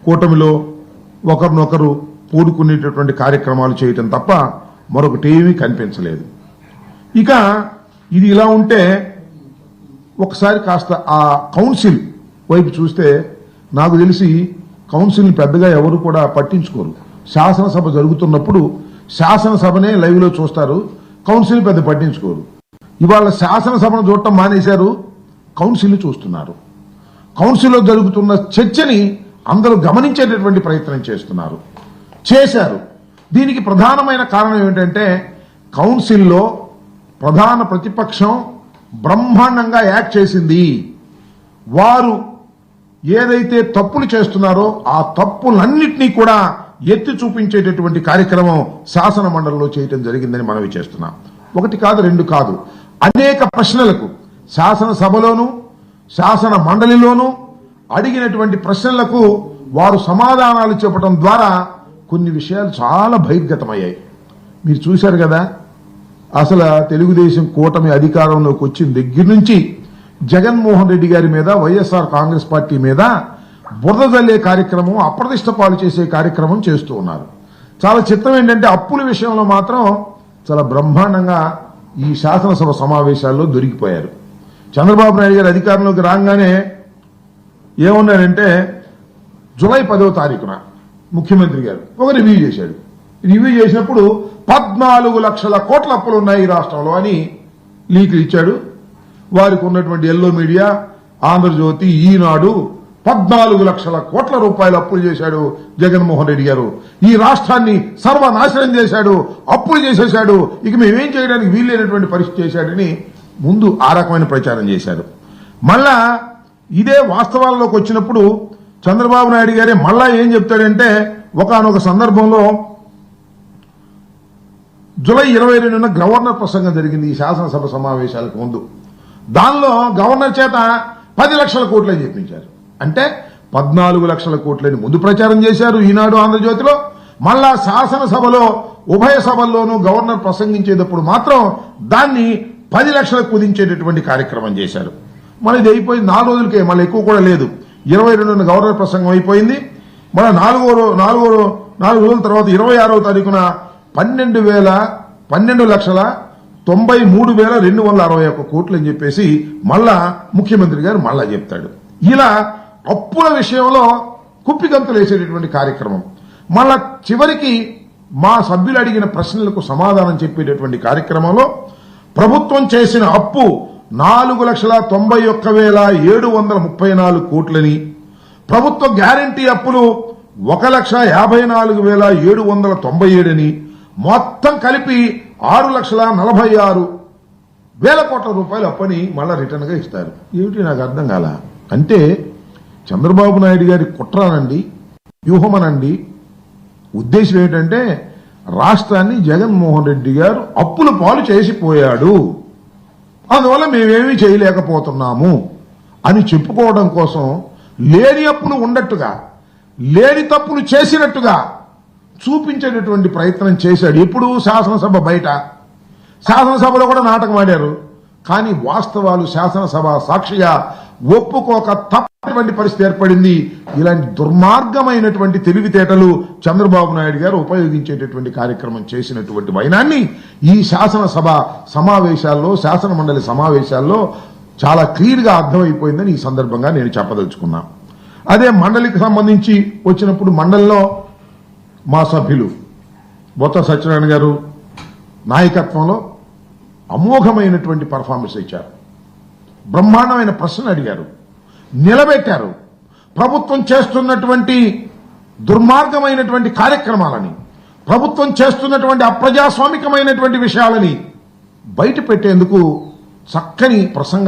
కూటమిలో ఒకరినొకరు పూడుకునేటటువంటి కార్యక్రమాలు చేయటం తప్ప మరొకటి ఏమీ కనిపించలేదు. ఇక ఇది ఇలా ఉంటే ఒకసారి కాస్త ఆ కౌన్సిల్ వైపు చూస్తే నాకు తెలిసి కౌన్సిల్ని పెద్దగా ఎవరు కూడా పట్టించుకోరు. శాసనసభ జరుగుతున్నప్పుడు శాసనసభనే లైవ్లో చూస్తారు, కౌన్సిల్ పెద్ద పట్టించుకోరు. ఇవాళ శాసనసభను చూడటం మానేశారు, కౌన్సిల్ చూస్తున్నారు. కౌన్సిల్లో జరుగుతున్న చర్చని అందరూ గమనించేటటువంటి ప్రయత్నం చేశారు. దీనికి ప్రధానమైన కారణం ఏంటంటే కౌన్సిల్లో ప్రధాన ప్రతిపక్షం బ్రహ్మాండంగా యాక్ట్ చేసింది. వారు ఏదైతే తప్పులు చేస్తున్నారో ఆ తప్పులన్నింటినీ కూడా ఎత్తి చూపించేటటువంటి కార్యక్రమం శాసన మండలిలో చేయటం జరిగిందని మనవి చేస్తున్నాం. ఒకటి కాదు, రెండు కాదు, అనేక ప్రశ్నలకు శాసనసభలోనూ శాసన మండలిలోనూ అడిగినటువంటి ప్రశ్నలకు వారు సమాధానాలు చెప్పడం ద్వారా కొన్ని విషయాలు చాలా బహిర్గతమయ్యాయి. మీరు చూశారు కదా, అసలు తెలుగుదేశం కూటమి అధికారంలోకి వచ్చిన దగ్గర నుంచి జగన్మోహన్ రెడ్డి గారి మీద, వైఎస్ఆర్ కాంగ్రెస్ పార్టీ మీద బురద జల్లే కార్యక్రమం, అప్రతిష్ట పాలు చేసే కార్యక్రమం చేస్తూ ఉన్నారు. చాలా చిత్రం ఏంటంటే అప్పుల విషయంలో మాత్రం చాలా బ్రహ్మాండంగా ఈ శాసనసభ సమావేశాల్లో దొరికిపోయారు. చంద్రబాబు నాయుడు గారు అధికారంలోకి రాగానే ఏమన్నారంటే జూలై 10వ తారీఖున ముఖ్యమంత్రి గారు ఒక రివ్యూ చేశాడు. రివ్యూ చేసినప్పుడు 14 లక్షల కోట్ల అప్పులు ఉన్నాయి ఈ రాష్ట్రంలో అని లీకులు ఇచ్చాడు. వారికి ఉన్నటువంటి ఎల్లో మీడియా, ఆంధ్రజ్యోతి, ఈనాడు 14 లక్షల కోట్ల రూపాయలు అప్పులు చేశాడు జగన్మోహన్ రెడ్డి గారు. ఈ రాష్ట్రాన్ని సర్వనాశనం చేశాడు, అప్పులు చేసేశాడు, ఇక మేమేం చేయడానికి వీల్లేనటువంటి పరిస్థితి చేశాడని ముందు ఆ రకమైన ప్రచారం చేశారు. మళ్ళా ఇదే వాస్తవాల్లోకి వచ్చినప్పుడు చంద్రబాబు నాయుడు గారే మళ్ళా ఏం చెప్తాడంటే ఒకానొక సందర్భంలో జూలై 22న గవర్నర్ ప్రసంగం జరిగింది ఈ శాసనసభ సమావేశాలకు ముందు. దానిలో గవర్నర్ చేత 10 లక్షల కోట్లని చెప్పించారు. అంటే 14 లక్షల కోట్లని ముందు ప్రచారం చేశారు ఈనాడు, ఆంధ్రజ్యోతిలో. మళ్ళా శాసనసభలో ఉభయ సభల్లోనూ గవర్నర్ ప్రసంగించేటప్పుడు మాత్రం దాన్ని 10 లక్షలకు కుదించేటటువంటి కార్యక్రమం చేశారు. మళ్ళీ ఇది అయిపోయింది 4 రోజులకే, మళ్ళీ ఎక్కువ కూడా లేదు. 22న గవర్నర్ ప్రసంగం అయిపోయింది. మళ్ళీ 4 రోజుల తర్వాత 26వ తారీఖున 12,93,261 కోట్లు అని చెప్పేసి మళ్ళా ముఖ్యమంత్రి గారు మళ్ళా చెప్తాడు. ఇలా అప్పుల విషయంలో కుప్పిగంతులు వేసేటటువంటి కార్యక్రమం. మళ్ళా చివరికి మా సభ్యులు అడిగిన ప్రశ్నలకు సమాధానం చెప్పేటటువంటి కార్యక్రమంలో ప్రభుత్వం చేసిన అప్పు 4,91,734 కోట్లని, ప్రభుత్వ గ్యారంటీ అప్పులు 1,54,797 అని, మొత్తం కలిపి 6,46,000 కోట్ల రూపాయలు అప్పని మళ్ళా రిటర్న్ గా ఇస్తారు. ఏమిటి నాకు అర్థం కాల. అంటే చంద్రబాబు నాయుడు గారి కుట్రనండి, వ్యూహమనండి, ఉద్దేశం ఏంటంటే రాష్ట్రాన్ని జగన్మోహన్ రెడ్డి గారు అప్పుల పాలు చేసిపోయాడు, అందువల్ల మేమేమీ చేయలేకపోతున్నాము అని చెప్పుకోవడం కోసం లేని అప్పులు ఉన్నట్టుగా, లేని తప్పులు చేసినట్టుగా చూపించేటటువంటి ప్రయత్నం చేశాడు. ఎప్పుడు శాసనసభ బయట, శాసనసభలో కూడా నాటకం ఆడారు. కానీ వాస్తవాలు శాసనసభ సాక్షిగా ఒప్పుకోక తప్పటువంటి పరిస్థితి ఏర్పడింది. ఇలాంటి దుర్మార్గమైనటువంటి తెలివితేటలు చంద్రబాబు నాయుడు గారు ఉపయోగించేటటువంటి కార్యక్రమం చేసినటువంటి వైనాన్ని ఈ శాసనసభ సమావేశాల్లో, శాసన మండలి సమావేశాల్లో చాలా క్లియర్ గా అర్థమైపోయిందని ఈ సందర్భంగా నేను చెప్పదలుచుకున్నా. అదే మండలికి సంబంధించి వచ్చినప్పుడు మండలిలో మా సభ్యులు బొత్స సత్యనారాయణ గారు నాయకత్వంలో అమోఘమైనటువంటి పర్ఫార్మెన్స్ ఇచ్చారు. బ్రహ్మాండమైన ప్రశ్నలు అడిగారు, నిలబెట్టారు. ప్రభుత్వం చేస్తున్నటువంటి దుర్మార్గమైనటువంటి కార్యక్రమాలని, ప్రభుత్వం చేస్తున్నటువంటి అప్రజాస్వామికమైనటువంటి విషయాలని బయట పెట్టేందుకు చక్కని ప్రసంగం